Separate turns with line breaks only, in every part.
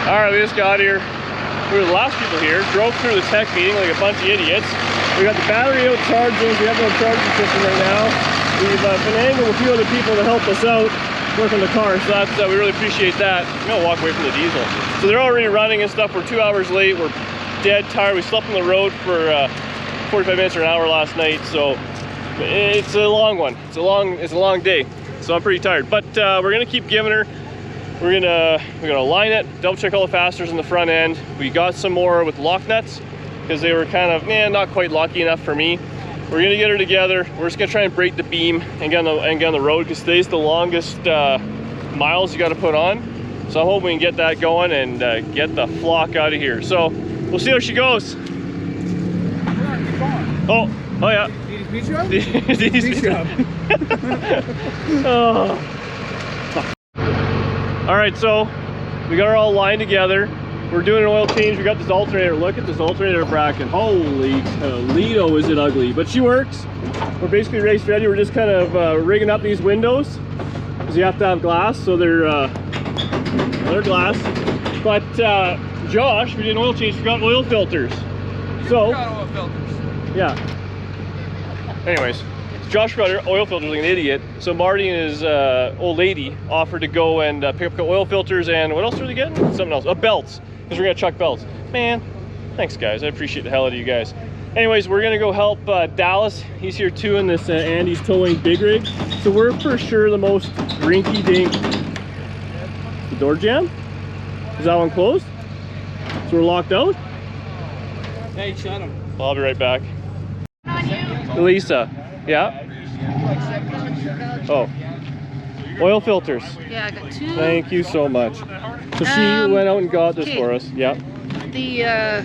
Alright, we just got here. We were the last people here. Drove through the tech meeting like a bunch of idiots. We got the battery out charging. We have no charging system right now. We've been angling a few other people to help us out work on the car, so that's, we really appreciate that. I'm gonna walk away from the diesel. So they're already running and stuff. We're 2 hours late. We're dead tired. We slept on the road for 45 minutes or an hour last night, so it's a long one. It's a long day. So I'm pretty tired, but we're gonna keep giving her. We're gonna line it, double check all the fasteners in the front end. We got some more with lock nuts because they were kind of not quite locky enough for me. We're gonna get her together. We're just gonna try and break the beam and get on the road because today's the longest miles you got to put on. So I'm hoping we can get that going and get the flock out of here. So we'll see how she goes. Oh yeah. Oh. All right, so we got her all lined together. We're doing an oil change. We got this alternator. Look at this alternator bracket. Holy Toledo, is it ugly? But she works. We're basically race ready. We're just kind of rigging up these windows because you have to have glass, so they're glass. But Josh, we did an oil change. We got oil filters. So oil filters. Yeah. Anyways, Josh got oil filters like an idiot. So Marty and his old lady offered to go and pick up oil filters and what else are they getting? Something else. Belts. Because we're gonna chuck belts. Man, thanks guys. I appreciate the hell out of you guys. Anyways, we're gonna go help Dallas. He's here too in this Andy's towing big rig. So we're for sure the most rinky dink. The door jam? Is that one closed? So we're locked out?
Hey, shut him.
Well, I'll be right back. Lisa, yeah? Oh, oil filters.
Yeah, I got 2.
Thank you so much. So she went out and got this for us. Yeah.
The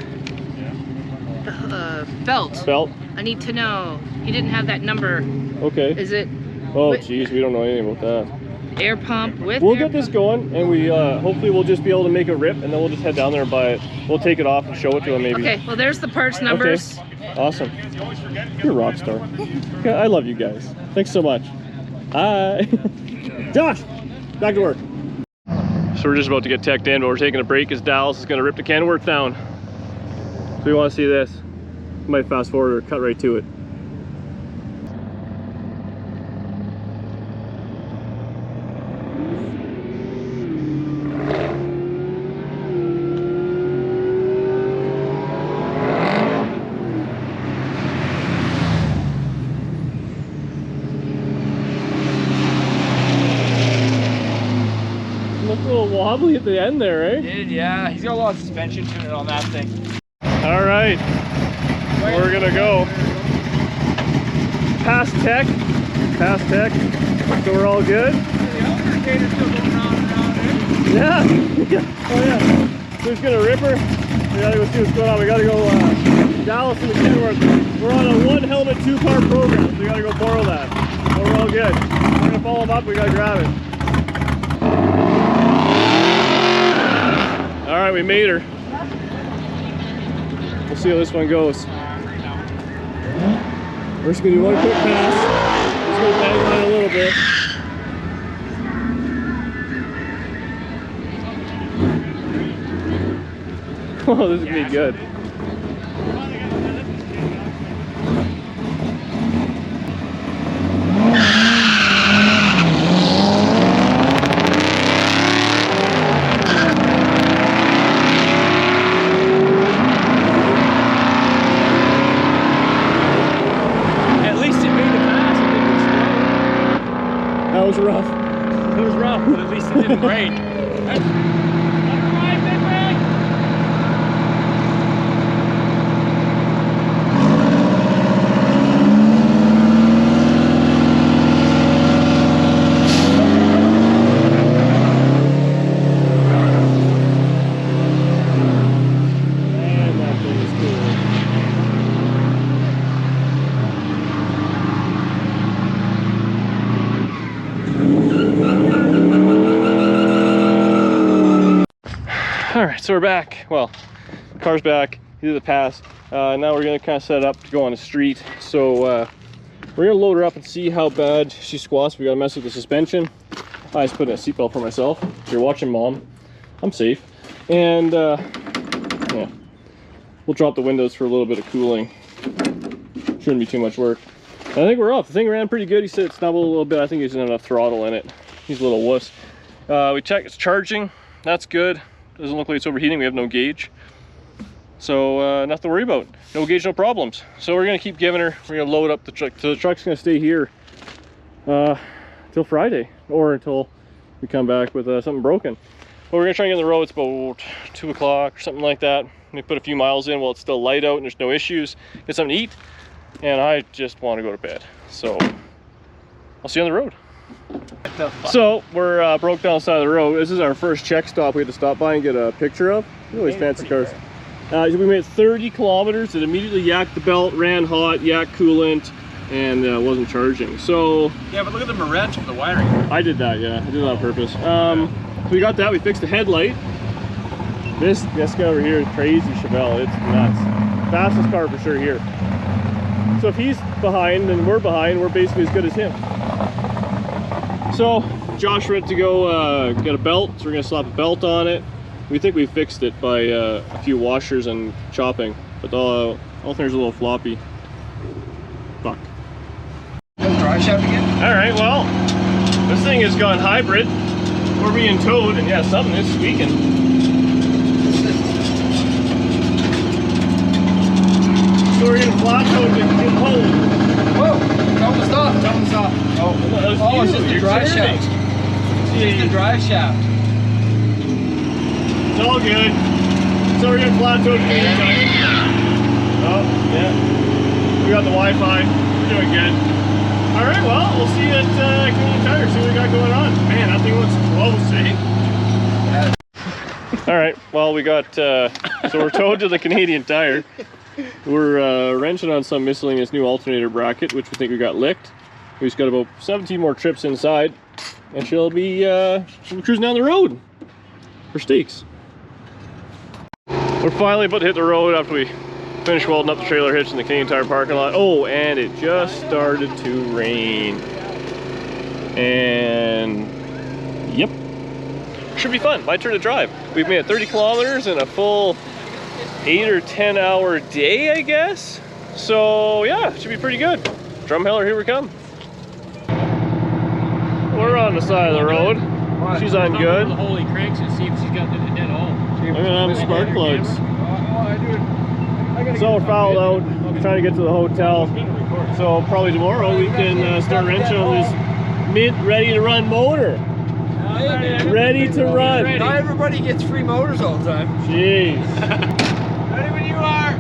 belt.
Belt.
I need to know. He didn't have that number.
Okay.
Is it?
Oh, geez, we don't know anything about that.
Air pump with.
We'll get this going, and we hopefully we'll just be able to make a rip, and then we'll just head down there and buy it. We'll take it off and show it to him maybe.
Okay. Well, there's the parts numbers.
Okay. Awesome. You're a rock star. Yeah, I love you guys. Thanks so much. Hi. Josh, back to work. So we're just about to get teched in, but we're taking a break because Dallas is going to rip the Kenworth down. So we want to see this. We might fast forward or cut right to it. Looked a little wobbly at the end there, eh?
It did, yeah. He's got a lot of suspension to it on that thing.
All right, we're gonna go past tech, so we're all good.
The alternator's still going round and round, eh?
Yeah. Oh yeah. So we're just gonna rip her. We gotta go see what's going on. We gotta go Dallas and the Kenworth. We're on a 1 helmet 2 car program, so we gotta go borrow that. But we're all good. We're gonna follow them up. We gotta grab it. All right, we made her. We'll see how this one goes. We're just gonna do one quick pass. Just gonna bang on it a little bit. Oh, this is gonna be good. That was rough.
It was rough, but at least it didn't break.
All right, so we're back. Well, car's back. He did the pass. Now we're gonna kind of set it up to go on the street. So we're gonna load her up and see how bad she squats. We gotta mess with the suspension. I just put in a seatbelt for myself. If you're watching, Mom, I'm safe. And yeah, we'll drop the windows for a little bit of cooling. Shouldn't be too much work. I think we're off. The thing ran pretty good. He said it snubbled a little bit. I think he's enough throttle in it. He's a little wuss. We checked, it's charging. That's good. Doesn't look like it's overheating. We have no gauge. So nothing to worry about. No gauge, no problems. So we're gonna keep giving her. We're gonna load up the truck. So the truck's gonna stay here till Friday, or until we come back with something broken. But we're gonna try and get on the road. It's about 2 o'clock or something like that. We put a few miles in while it's still light out and there's no issues. Get something to eat. And I just want to go to bed. So I'll see you on the road. So we're broke down the side of the road. This is our first check stop we had to stop by and get a picture of. Look at these fancy cars. We made 30 kilometers. It immediately yacked the belt, ran hot, yacked coolant, and wasn't charging. So
Yeah, but look at the wrench of the wiring.
I did that, yeah. I did that on purpose. So we got that. We fixed the headlight. This guy over here is crazy, Chevelle. It's nuts. Fastest car for sure here. So if he's behind and we're behind, we're basically as good as him. So Josh went to go get a belt, so we're gonna slap a belt on it. We think we fixed it by a few washers and chopping, but all things are a little floppy. Fuck.
Drive shaft again?
All right, well, this thing has gone hybrid. We're being towed, and yeah, something is squeaking. So we're getting flat towed to get home.
Whoa! Tell them to stop. Tell them to stop. Oh, it's just the drive shaft. It's just the drive shaft.
It's all good. So we're getting flat towed to get home. Oh, yeah. We got the Wi-Fi. We're doing good. All right, well, we'll see you at Canadian Tire. See what we got going on. Man, that thing looks close, eh? All right, well, we got, so we're towed to the Canadian Tire. We're wrenching on some miscellaneous new alternator bracket, which we think we got licked. We just got about 17 more trips inside, and she'll be cruising down the road for steaks. We're finally about to hit the road after we finish welding up the trailer hitch in the Canadian Tire parking lot. Oh, and it just started to rain. And yep, should be fun. My turn to drive. We've made 30 kilometers in a full 8 or 10 hour day, I guess. So yeah, should be pretty good. Drumheller, here we come. We're on the side of the road. She's on good.
The holy cranks and see if she's got the dead hole.
I'm gonna have spark plugs. So we're fouled out, trying to get to the hotel. So probably tomorrow we can start wrenching on this mint ready to run motor. Ready to run.
Not everybody gets free motors all the time.
Jeez.
Ready when you are.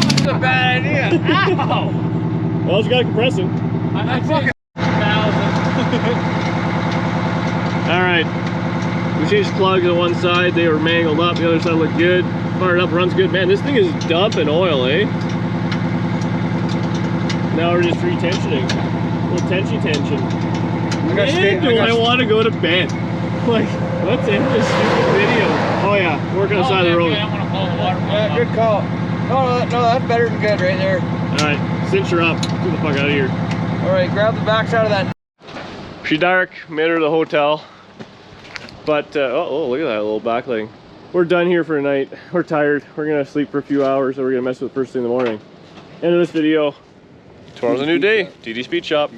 That's a bad idea. Ow!
Well, it's got compressing.
I'm fucking 1,000.
All right. We changed plugs on one side. They were mangled up. The other side looked good. Fired up, runs good. Man, this thing is dumping oil, eh? Now we're just retensioning. A little tension. I want to go to bed. Like, let's end this stupid video. Oh yeah, working on the side of the road.
I don't want to follow the water.
Yeah, good call. No, that's better than good right there.
All right, cinch her up. Get the fuck out of here.
All right, grab the backside of that.
She dark, made her to the hotel. But, oh, look at that little backlighting. We're done here for the night. We're tired. We're gonna sleep for a few hours, and we're gonna mess with it first thing in the morning. End of this video. Tomorrow's a new day. DD Speed Shop.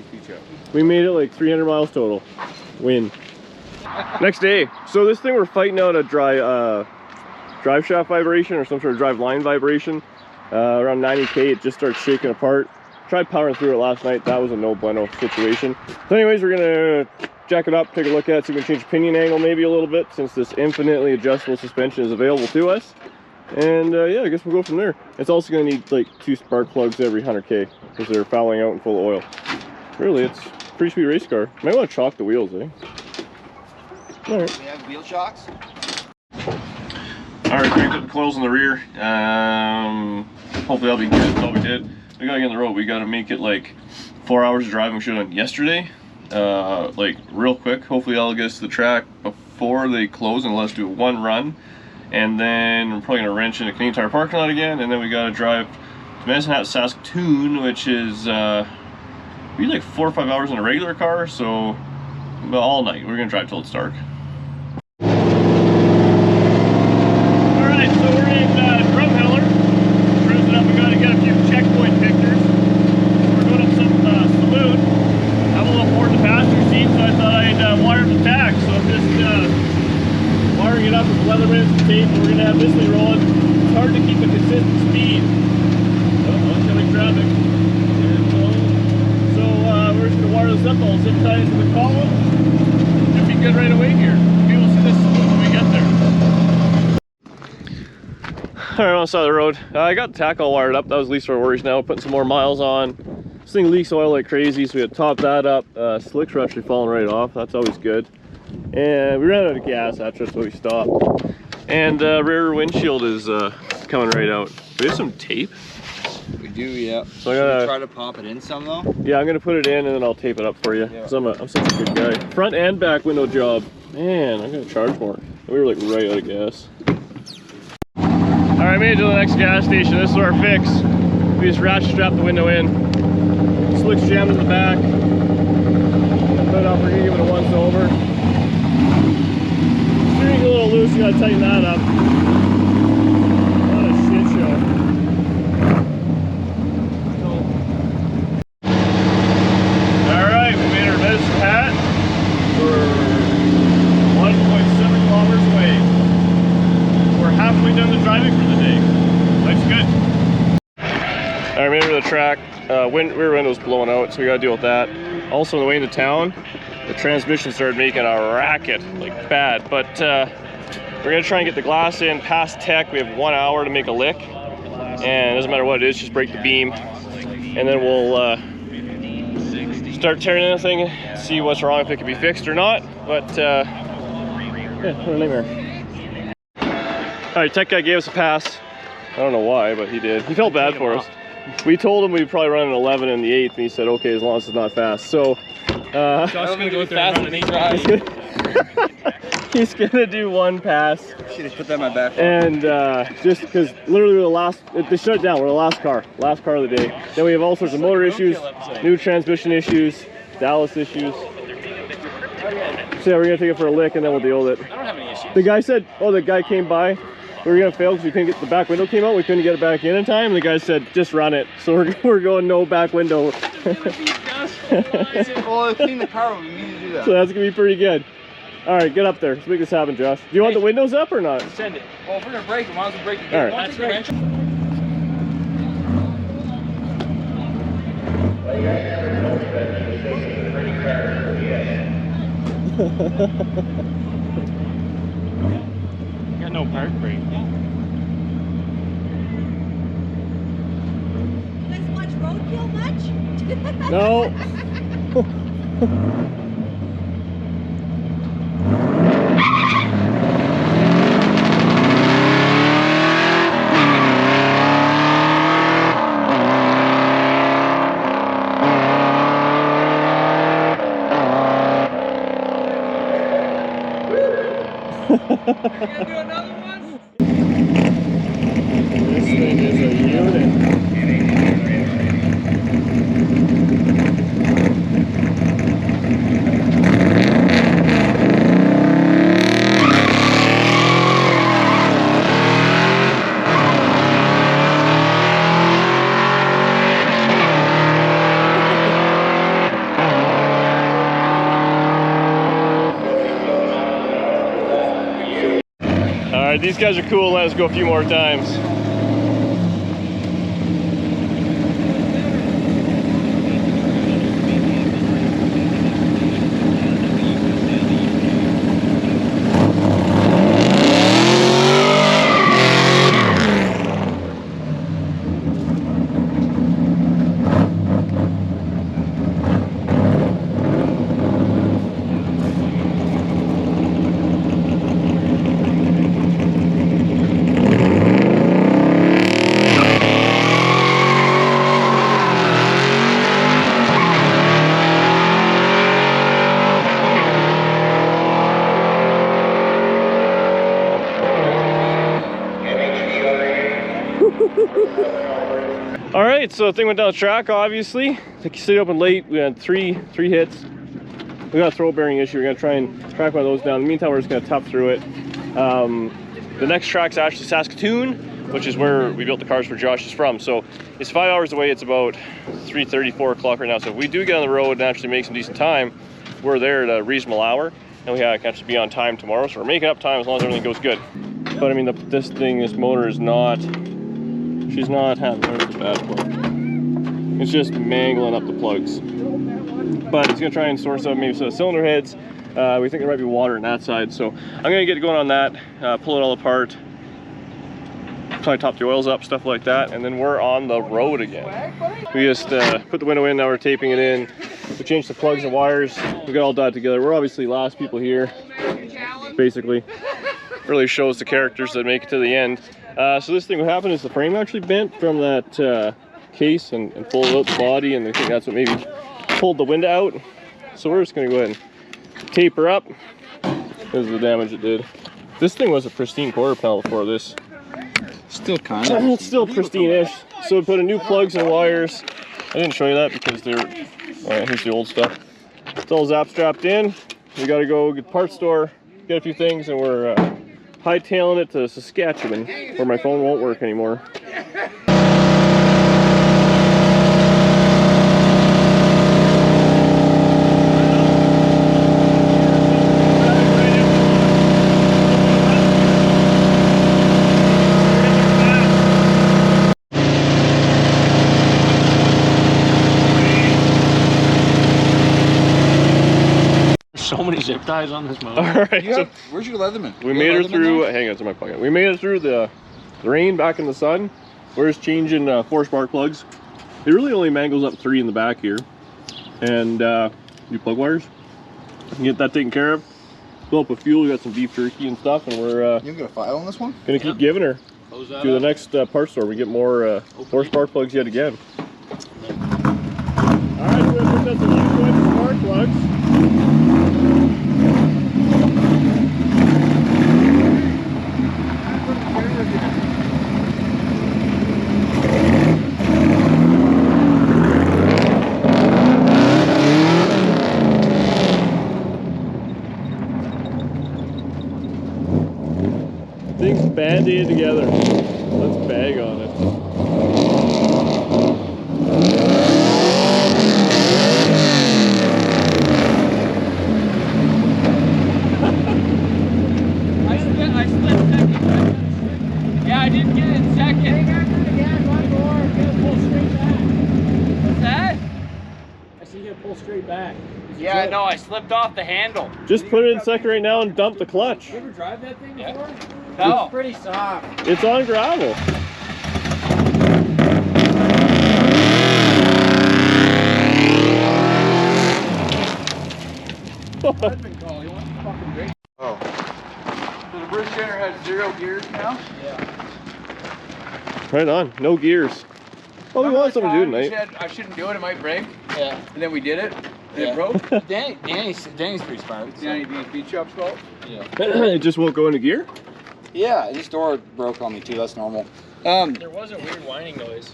We made it like 300 miles total. Win. Next day. So this thing, we're fighting out a drive shaft vibration or some sort of drive line vibration. Around 90K, it just starts shaking apart. Tried powering through it last night. That was a no bueno situation. So anyways, we're gonna jack it up, take a look at it, see if we can change the pinion angle maybe a little bit, since this infinitely adjustable suspension is available to us. And yeah, I guess we'll go from there. It's also gonna need like 2 spark plugs every 100K because they're fouling out and full of oil. Really, it's a pretty sweet race car. Might want to chalk the wheels, eh? All right.
We have wheel shocks.
All right, cranked up the coils in the rear. Hopefully that'll be good. That's all we did. We gotta get on the road. We gotta make it like 4 hours of driving. We should have done yesterday. Like real quick. Hopefully I'll get us to the track before they close and let us do one run. And then we're probably gonna wrench in the Canadian Tire parking lot again. And then we gotta drive to Medicine Hat, Saskatoon, which is be like 4 or 5 hours in a regular car, so but all night. We're gonna drive till it's dark. Alright, so we're in Drumheller. Cruising up, we gotta get a few checkpoint pictures. We're going up some saloon. I'm a little bored in the passenger seat, so I thought I'd wire up the tach. So I'm just wiring it up with Leatherman and tape. We're gonna have this thing rolling. It's hard to keep a consistent speed. Oh, oncoming traffic. So we're just gonna wire this up. I'll zip tie into the column. Should be good right away here. Maybe we'll see this when we get there. Alright, on the side of the road. I got the tack all wired up. That was least of our worries now. Putting some more miles on. This thing leaks oil like crazy, so we had to top that up. Slicks are actually falling right off. That's always good. And we ran out of gas after, so we stopped. And rear windshield is coming right out. We have some tape.
We do, yeah.
So I gotta
try to pop it in some though.
Yeah, I'm gonna put it in and then I'll tape it up for you.
Yeah.
Cause I'm such a good guy. Front and back window job. Man, I'm gonna charge more. We were like right out of gas. All right, made it to the next gas station. This is our fix. We just ratchet strap the window in. Slicks jammed in the back. Put it up. We're gonna give it a once over. Steering's a little loose. You gotta tighten that up. What a shit show. Alright, we made our medicine hat. We're 1.7 kilometers away. We're halfway done the driving for the day. Life's good. Alright, made it to the track. Rear window's blowing out, so we gotta deal with that. Also, on the way into town, the transmission started making a racket, like bad. But we're gonna try and get the glass in past tech. We have 1 hour to make a lick. And it doesn't matter what it is, just break the beam. And then we'll start tearing anything, see what's wrong, if it can be fixed or not. But yeah, what a nightmare. Alright, tech guy gave us a pass. I don't know why, but he did. He felt bad for us. We told him we'd probably run an 11 in the 8th, and he said, okay, as long as it's not fast. So,
Josh's gonna go there and run an 8.
he's gonna do one pass.
Should have put that in my back.
And just because literally we're the last, they shut it down, we're the last car of the day. Then we have all sorts of motor issues, new transmission issues, Dallas issues. So yeah, we're gonna take it for a lick and then we'll deal with it.
I don't have any issues.
The guy said, oh, the guy came by. We were gonna fail because we couldn't get the back window came out. We couldn't get it back in time. The guy said, just run it. So we're going no back window.
Well, I cleaned the car when we need to do that.
So that's gonna be pretty good. All right, get up there. Let's make this happen, Josh. Do you want the windows up or not?
Send it. Well, if we're gonna break it, might as well break it.
All right.
That's right. Got no park brake.
You guys watch Roadkill much?
No.
Gonna do another one?
This thing is a unit. Alright, these guys are cool. Let us go a few more times. right, so the thing went down the track, obviously. The city opened late. We had three hits. We got a throw bearing issue. We're gonna try and track one of those down. In the meantime, we're just gonna tough through it. The next track's actually Saskatoon, which is where we built the cars for Josh is from. So it's 5 hours away. It's about 3:30, 4 o'clock right now. So if we do get on the road and actually make some decent time, we're there at a reasonable hour, and we can actually be on time tomorrow. So we're making up time as long as everything goes good. But I mean, this motor is not. She's not having a bad plug. It's just mangling up the plugs. But it's gonna try and source out maybe some cylinder heads. We think there might be water on that side, so I'm gonna get going on that, pull it all apart, probably top the oils up, stuff like that, and then we're on the road again. We just put the window in, now we're taping it in. We changed the plugs and wires. We got all dialed together. We're obviously last people here, basically. Really shows the characters that make it to the end. So this thing, what happened is the frame actually bent from that case and folded out the body, and I think that's what maybe pulled the window out. So we're just gonna go ahead and tape her up. This is the damage it did. This thing was a pristine quarter panel before this.
Still kind of.
It's still pristine-ish. So we put in new plugs and wires. I didn't show you that because they're, here's the old stuff. It's all zap strapped in. We gotta go get the parts store, get a few things, and we're hightailing it to Saskatchewan, where my phone won't work anymore.
So many zip ties on this motor.
All right, so
where's your Leatherman?
we made her through. Hang on to my pocket. We made it through the rain back in the sun. We're just changing 4 spark plugs. It really only mangles up 3 in the back here, and new plug wires. We can get that taken care of. Fill up with fuel. We got some beef jerky and stuff, and we're
You got a file on this one?
gonna keep giving her to the next parts store. We get more 4 spark plugs yet again. All right, so we're gonna put some spark plugs. Things band-aid together. Let's bag on it.
I split second. Yeah, I didn't get it in second. Hang on to the gas, one more. Get it pull straight back. What's that? I see you gotta pull straight back. Yeah, no, I slipped off the handle.
Just put it in second right now and dump the clutch.
You ever drive that thing before? No. It's pretty soft.
It's on gravel.
Oh. So the Bruce Jenner has 0 gears now?
Yeah.
Right on. No gears. Oh, we want something to do tonight.
Said I shouldn't do it, it might break.
Yeah.
And then we did it. And it broke.
Danny's pretty smart.
Danny beat shop's fault.
Yeah.
It just won't go into gear?
Yeah, this door broke on me too, that's normal.
There was a weird whining noise.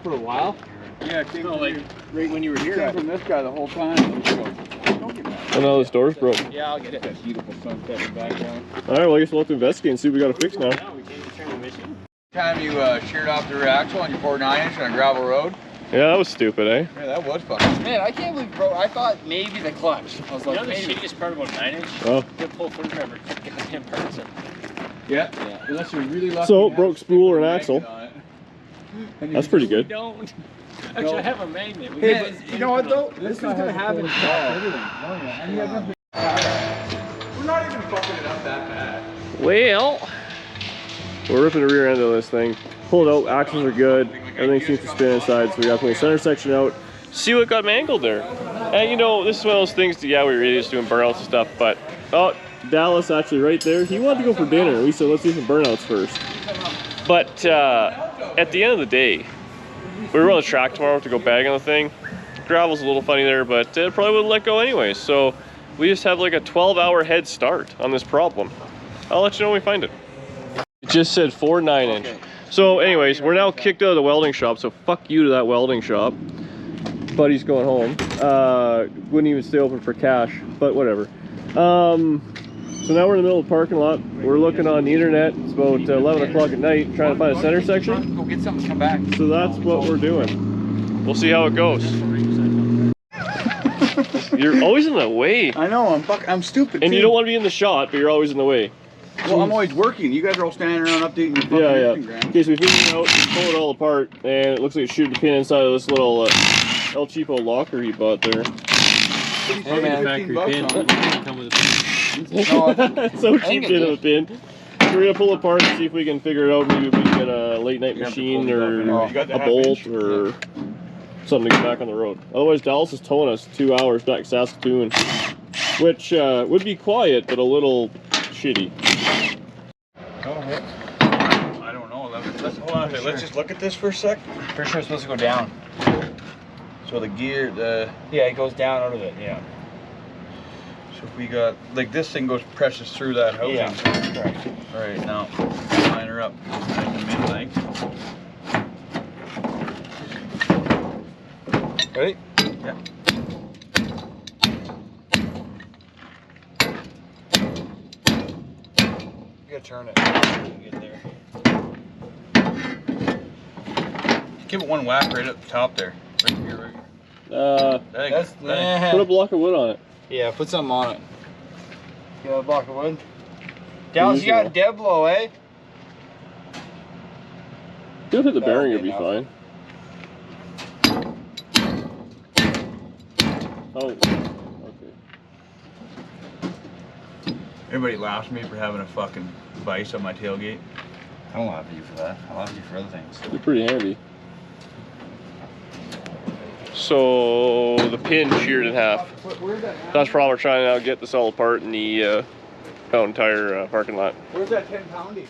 For a while? Yeah, it came
like
right when you were here. It came from this guy the whole time. Don't get mad.
Oh no, this door's broke.
Yeah, I'll get it.
That beautiful sunset in the background.
Alright, well I guess we'll have to investigate and see what we got to fix now.
Yeah, we came to transmission.
Time you sheared off the rear axle on your 4.9-inch on a gravel road.
Yeah, that was stupid, eh?
Yeah, that was fucking.
Man, I can't believe, bro, I thought maybe the clutch. I was
You
like,
know the
maybe.
shittiest part about a 9-inch?
Oh.
You pull through never goddamn parts in.
Yeah. Unless you're really lucky.
So,
to have
broke
a
spool or an
magnet
axle.
on it. And you
That's
just-
pretty
We
good.
don't. Actually, I have a magnet. We
Hey,
have
but you know what though? This is gonna happen. We're not even fucking it up that bad.
Well, we're ripping the rear end of this thing. Pull it out, axles are good. Everything seems to spin inside, so we got to pull the center section out. See what got mangled there. And you know, this is one of those things that, yeah, we were idiots doing burnouts and stuff, but, oh, Dallas actually right there. He wanted to go for dinner. We said, let's do some burnouts first. But at the end of the day, we were on the track tomorrow to go bag on the thing. Gravel's a little funny there, but it probably wouldn't let go anyway. So we just have like a 12-hour head start on this problem. I'll let you know when we find it. It just said 4 9-inch.
Okay.
So anyways, we're now kicked out of the welding shop, so fuck you to that welding shop. Buddy's going home. Wouldn't even stay open for cash, but whatever. So now we're in the middle of the parking lot. We're looking on the internet. It's about 11 o'clock at night, trying to find a center section.
Go get something, come back.
So that's what we're doing. We'll see how it goes. You're always in the way.
I know, I'm stupid.
And
too.
you don't want to be in the shot, but you're always in the way.
Well, I'm always working. You guys are all standing around updating your fucking Instagram.
Okay, so we figured it out, we pull it all apart, and it looks like it shooting the pin inside of this little El Cheapo locker he bought there.
Hey man,
Factory pin. Come with a pin.
It's so cheap pin of a pin. So we're gonna pull it apart and see if we can figure it out. Maybe if we can get a late night machine or a bolt or something to get back on the road. Otherwise, Dallas is towing us 2 hours back to Saskatoon, which would be quiet but a little shitty.
I don't know. Let's hold on. Let's just look at this for a sec.
Pretty sure it's supposed to go down.
So the gear,
Yeah, it goes down out of it, yeah.
so if we got like this thing presses through that housing.
Yeah, correct.
All right, now line her up.
Ready?
Yeah.
You gotta turn it. Get there.
Give it one whack right at the top there. Right here, right here.
Put a block of wood on it.
Yeah, put something on it. You got a block of wood? Dallas, you got dead blow, eh?
If you hit the bearing, you'll be fine. Oh, okay.
Everybody laughs at me for having a fucking vise on my tailgate.
I don't laugh at you for that. I laugh at you for other things.
They're pretty handy. So the pin sheared in half. That's probably we're trying to now get this all apart in the entire parking lot.
Where's that 10 poundy?